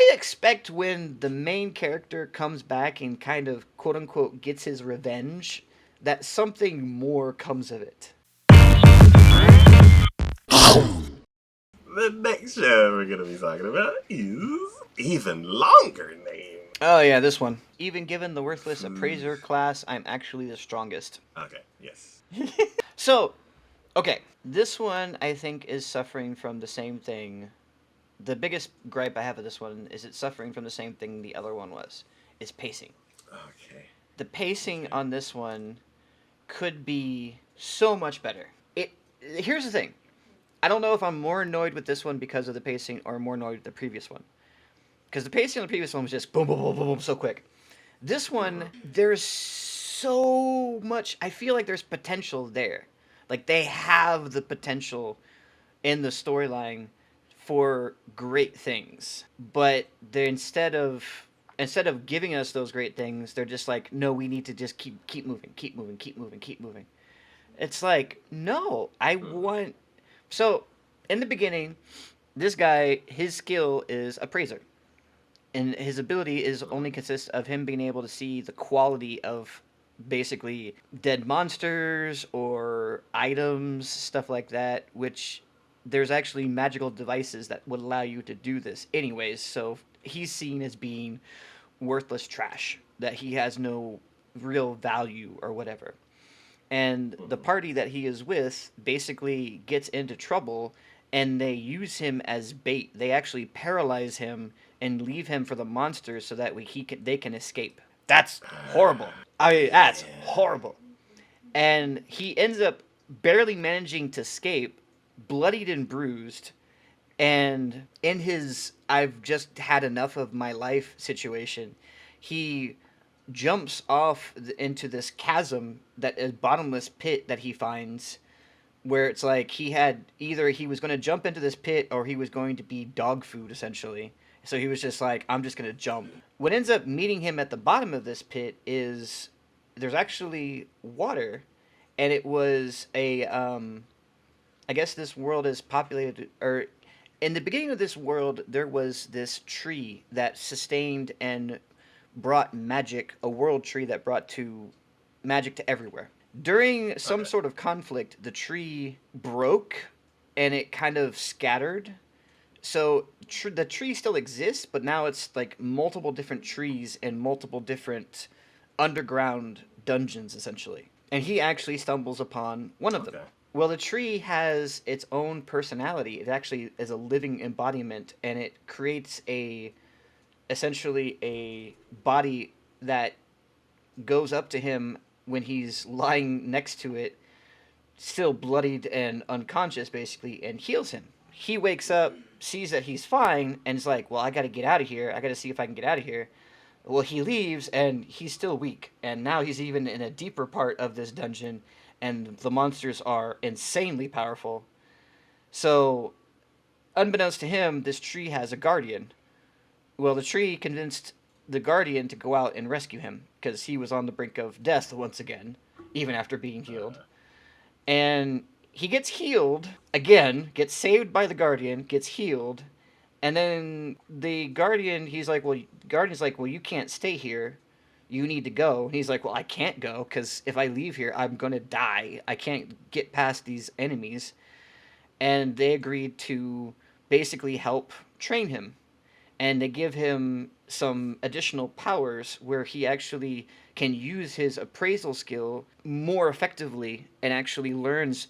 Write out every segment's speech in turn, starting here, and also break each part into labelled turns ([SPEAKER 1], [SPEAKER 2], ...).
[SPEAKER 1] I expect when the main character comes back and kind of quote unquote gets his revenge, that something more comes of it.
[SPEAKER 2] The next show we're gonna be talking about is even longer name.
[SPEAKER 1] Oh yeah, this one. Even given the worthless
[SPEAKER 2] Fu-
[SPEAKER 1] appraiser class, I'm actually the strongest.
[SPEAKER 2] Okay, yes.
[SPEAKER 1] So, okay, this one I think is suffering from the same thing. The biggest gripe I have with this one is it's suffering from the same thing the other one was. Is pacing.
[SPEAKER 2] Okay.
[SPEAKER 1] The pacing
[SPEAKER 2] Okay.
[SPEAKER 1] on this one could be so much better. It Here's the thing. I don't know if I'm more annoyed with this one because of the pacing or more annoyed with the previous one. Because the pacing on the previous one was just boom, boom, boom, boom, boom, so quick. This one,
[SPEAKER 2] Mhm.
[SPEAKER 1] there's so much. I feel like there's potential there. Like they have the potential in the storyline for great things, but they instead of giving us those great things, they're just like, no, we need to just keep moving, keep moving, keep moving, keep moving. It's like, no, I
[SPEAKER 2] Mhm.
[SPEAKER 1] want. So, in the beginning, this guy, his skill is appraiser, and his ability is only
[SPEAKER 2] Mhm.
[SPEAKER 1] consists of him being able to see the quality of basically dead monsters or items, stuff like that, which there's actually magical devices that would allow you to do this anyways. So he's seen as being worthless trash, that he has no real value or whatever. And the
[SPEAKER 2] Mhm.
[SPEAKER 1] party that he is with basically gets into trouble, and they use him as bait. They actually paralyze him and leave him for the monsters so that they can escape. That's horrible. I mean, that's
[SPEAKER 2] Yeah.
[SPEAKER 1] horrible. And he ends up barely managing to escape, bloodied and bruised. And in his I've just had enough of my life situation, he jumps off into this chasm, that is bottomless pit that he finds, where it's like he was going to jump into this pit or he was going to be dog food essentially. So he was just like, I'm just going to jump. What ends up meeting him at the bottom of this pit is there's actually water, and it was a I guess this world is populated, or in the beginning of this world there was this tree that sustained and brought magic, a world tree that brought to magic to everywhere. During some
[SPEAKER 2] Okay.
[SPEAKER 1] sort of conflict, the tree broke and it kind of scattered. So the tree still exists, but now it's like multiple different trees and multiple different underground dungeons, essentially. And he actually stumbles upon one of them.
[SPEAKER 2] Okay.
[SPEAKER 1] Well, the tree has its own personality. It actually is a living embodiment, and it creates essentially a body that goes up to him when he's lying next to it, still bloodied and unconscious, basically, and heals him. He wakes up, sees that he's fine, and is like, well, I gotta get out of here. I gotta see if I can get out of here. Well, he leaves, and he's still weak. And now he's even in a deeper part of this dungeon, and the monsters are insanely powerful. So, unbeknownst to him, this tree has a guardian. Well, the tree convinced the guardian to go out and rescue him because he was on the brink of death once again, even after being healed.
[SPEAKER 2] Uh,
[SPEAKER 1] And he gets healed again, gets saved by the guardian, gets healed, and then the guardian, guardian's like, well, you can't stay here. You need to go. And he's like, well, I can't go because if I leave here, I'm gonna die. I can't get past these enemies. And they agreed to basically help train him, and they give him some additional powers where he actually can use his appraisal skill more effectively and actually learns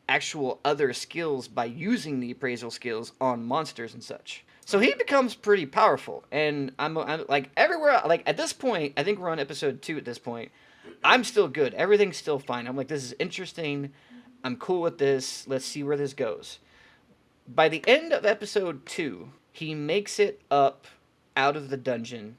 [SPEAKER 1] actual other skills by using the appraisal skills on monsters and such. So he
[SPEAKER 2] okay.
[SPEAKER 1] becomes pretty powerful, and I'm like everywhere. Like at this point, I think we're on episode 2 at this point. I'm still good. Everything's still fine. I'm like, this is interesting. I'm cool with this. Let's see where this goes. By the end of episode 2, he makes it up out of the dungeon,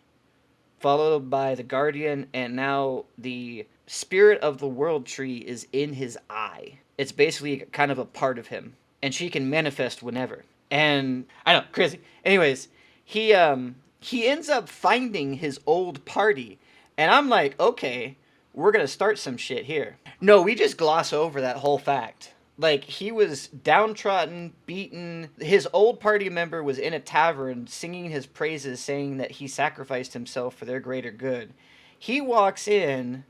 [SPEAKER 1] followed by the guardian, and now the spirit of the world tree is in his eye. It's basically kind of a part of him, and she can manifest whenever. And I know, crazy. Anyways, he ends up finding his old party, and I'm like, okay, we're gonna start some shit here. No, we just gloss over that whole fact. Like, he was downtrodden, beaten. His old party member was in a tavern singing his praises, saying that he sacrificed himself for their greater good. He walks in,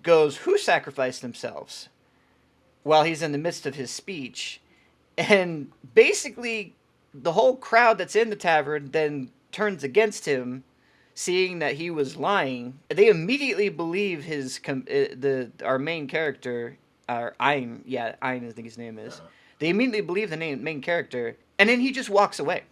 [SPEAKER 1] goes, "Who sacrificed themselves?" while he's in the midst of his speech. And basically, the whole crowd that's in the tavern then turns against him, seeing that he was lying. They immediately believe our main character, or Ein, yeah, Ein, I think his name is.
[SPEAKER 2] Uh,
[SPEAKER 1] They immediately believe the main character, and then he just walks away.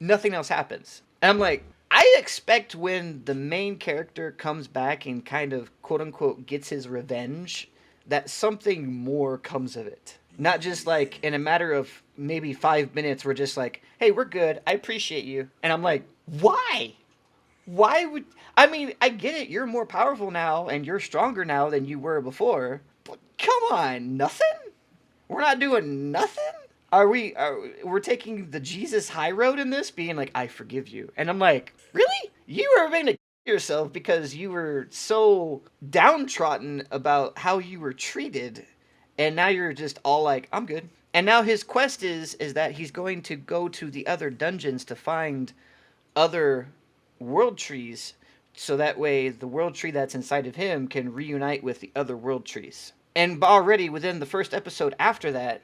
[SPEAKER 1] Nothing else happens. And I'm like, I expect when the main character comes back and kind of quote unquote gets his revenge, that something more comes of it. Not just like in a matter of maybe 5 minutes, we're just like, hey, we're good. I appreciate you. And I'm like, why? Why would. I mean, I get it. You're more powerful now and you're stronger now than you were before. But come on, nothing? We're not doing nothing? We're taking the Jesus high road in this, being like, I forgive you. And I'm like, really? You were going to yourself because you were so downtrodden about how you were treated, and now you're just all like, I'm good. And now his quest is that he's going to go to the other dungeons to find other world trees, so that way the world tree that's inside of him can reunite with the other world trees. And already within the first episode after that,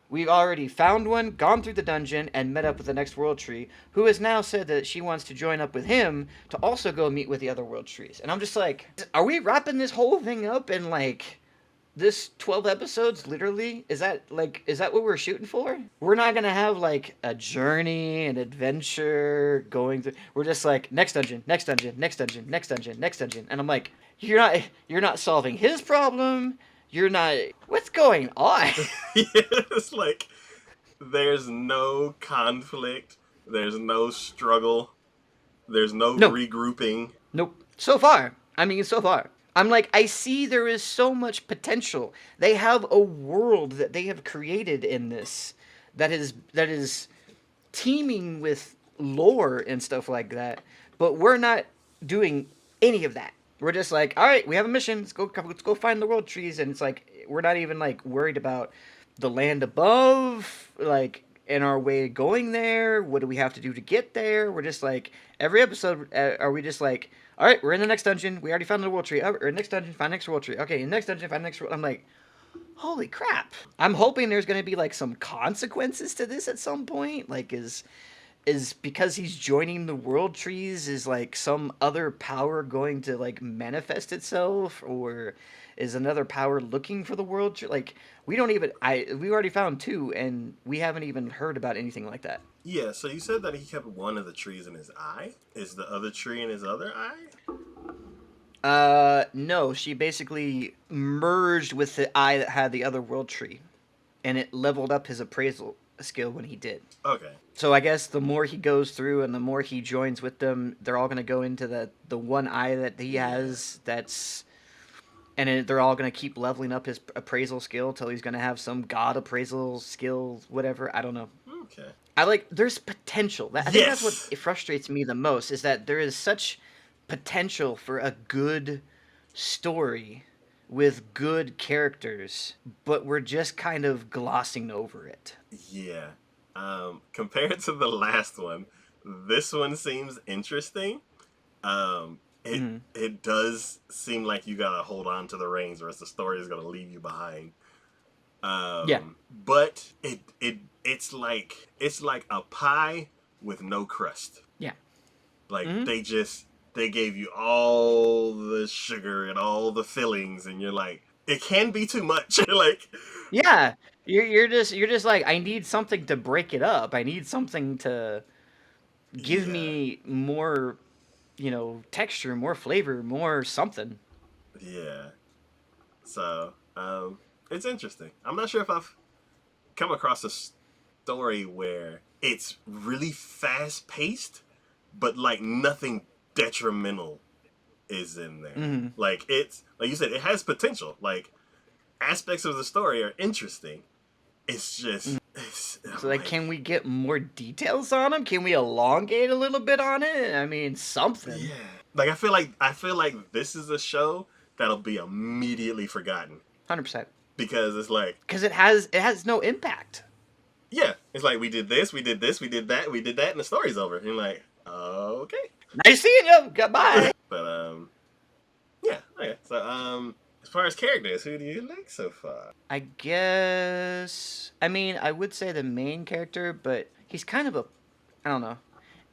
[SPEAKER 1] we've already found one, gone through the dungeon, and met up with the next world tree, who has now said that she wants to join up with him to also go meet with the other world trees. And I'm just like, are we wrapping this whole thing up in like this 12 episodes, literally? Is that what we're shooting for? We're not gonna have like a journey, an adventure going through. We're just like, next dungeon, next dungeon, next dungeon, next dungeon, next dungeon. And I'm like, you're not solving his problem. You're not. What's going on?
[SPEAKER 2] yeah, it's like there's no conflict, there's no struggle, there's no
[SPEAKER 1] No.
[SPEAKER 2] regrouping.
[SPEAKER 1] Nope. So far. I mean, so far. I'm like, I see there is so much potential. They have a world that they have created in this that is teeming with lore and stuff like that. But we're not doing any of that. We're just like, all right, we have a mission. Let's go find the world trees. And it's like we're not even like worried about the land above, like in our way going there. What do we have to do to get there? We're just like every episode. Are we just like, all right, we're in the next dungeon. We already found the world tree. Oh, or next dungeon, find next world tree. Okay, next dungeon, find next world. I'm like, holy crap! I'm hoping there's gonna be like some consequences to this at some point. Like, is because he's joining the world trees, is like some other power going to like manifest itself, or is another power looking for the world tree? Like, we don't even. We already found two, and we haven't even heard about anything like that.
[SPEAKER 2] Yeah, so you said that he kept one of the trees in his eye. Is the other tree in his other eye?
[SPEAKER 1] No, she basically merged with the eye that had the other world tree, and it leveled up his appraisal skill when he did.
[SPEAKER 2] Okay.
[SPEAKER 1] So I guess the more he goes through and the more he joins with them, they're all going to go into the one eye that he has. They're all going to keep leveling up his appraisal skill till he's going to have some god appraisal skill, whatever. I don't know.
[SPEAKER 2] Okay.
[SPEAKER 1] There's potential. I think that's what frustrates me the most, is that there is such potential for a good story with good characters, but we're just kind of glossing over it.
[SPEAKER 2] Yeah. Compared to the last one, this one seems interesting. It does seem like you gotta hold on to the reins, or else the story is gonna leave you behind.
[SPEAKER 1] Yeah.
[SPEAKER 2] But it's like a pie with no crust.
[SPEAKER 1] Yeah.
[SPEAKER 2] Like they gave you all the sugar and all the fillings, and you're like, it can be too much. Like,
[SPEAKER 1] Yeah. You're just like, I need something to break it up. I need something to give
[SPEAKER 2] yeah,
[SPEAKER 1] me more, texture, more flavor, more something.
[SPEAKER 2] yeah. So, it's interesting. I'm not sure if I've come across a story where it's really fast paced, but like nothing detrimental is in there.
[SPEAKER 1] Mm-hmm.
[SPEAKER 2] Like, it's like you said, it has potential. Like, aspects of the story are interesting. It's just,
[SPEAKER 1] So, like, can we get more details on him? Can we elongate a little bit on it? I mean, something.
[SPEAKER 2] yeah. Like, I feel like this is a show that'll be immediately forgotten.
[SPEAKER 1] 100%.
[SPEAKER 2] because it's like,
[SPEAKER 1] because it has no impact.
[SPEAKER 2] yeah, it's like we did this, we did this, we did that, and the story's over. And you're like, okay.
[SPEAKER 1] Nice seeing you. Goodbye.
[SPEAKER 2] But yeah, okay. So as far as characters, who do you like so far?
[SPEAKER 1] I guess. I mean, I would say the main character, but he's kind of a. I don't know.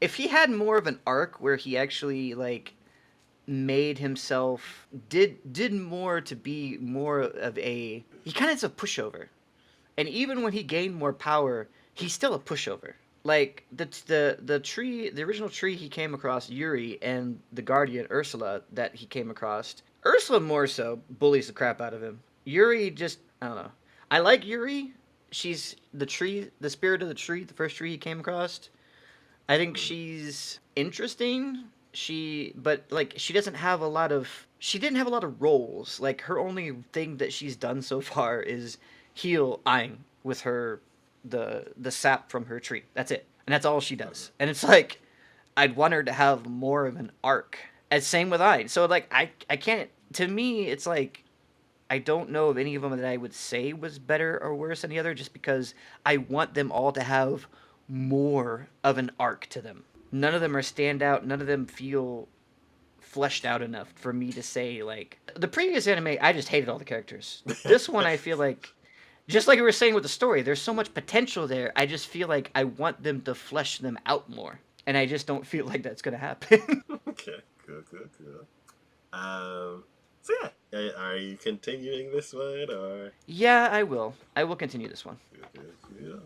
[SPEAKER 1] If he had more of an arc where he actually like made himself did more to be more of a, he kind of is a pushover, and even when he gained more power, he's still a pushover. Like the tree, the original tree he came across, Yuri, and the guardian Ursula that he came across. Ursula more so bullies the crap out of him. Yuri just, I don't know. I like Yuri. She's the tree, the spirit of the tree, the first tree he came across. I think she's interesting. But like she doesn't have a lot of, she didn't have a lot of roles. Like her only thing that she's done so far is heal Aang with her the sap from her tree. That's it. And that's all she does. And it's like I'd want her to have more of an arc. And same with Aang. So like I can't, to me it's like I don't know of any of them that I would say was better or worse than the other, just because I want them all to have more of an arc to them. None of them are standout. None of them feel fleshed out enough for me to say, like, the previous anime, I just hated all the characters. This one, I feel like, just like we were saying with the story, there's so much potential there. I just feel like I want them to flesh them out more. And I just don't feel like that's going to happen.
[SPEAKER 2] Okay, cool. So yeah, are you continuing this one or?
[SPEAKER 1] Yeah, I will. I will continue this one.
[SPEAKER 2] Good.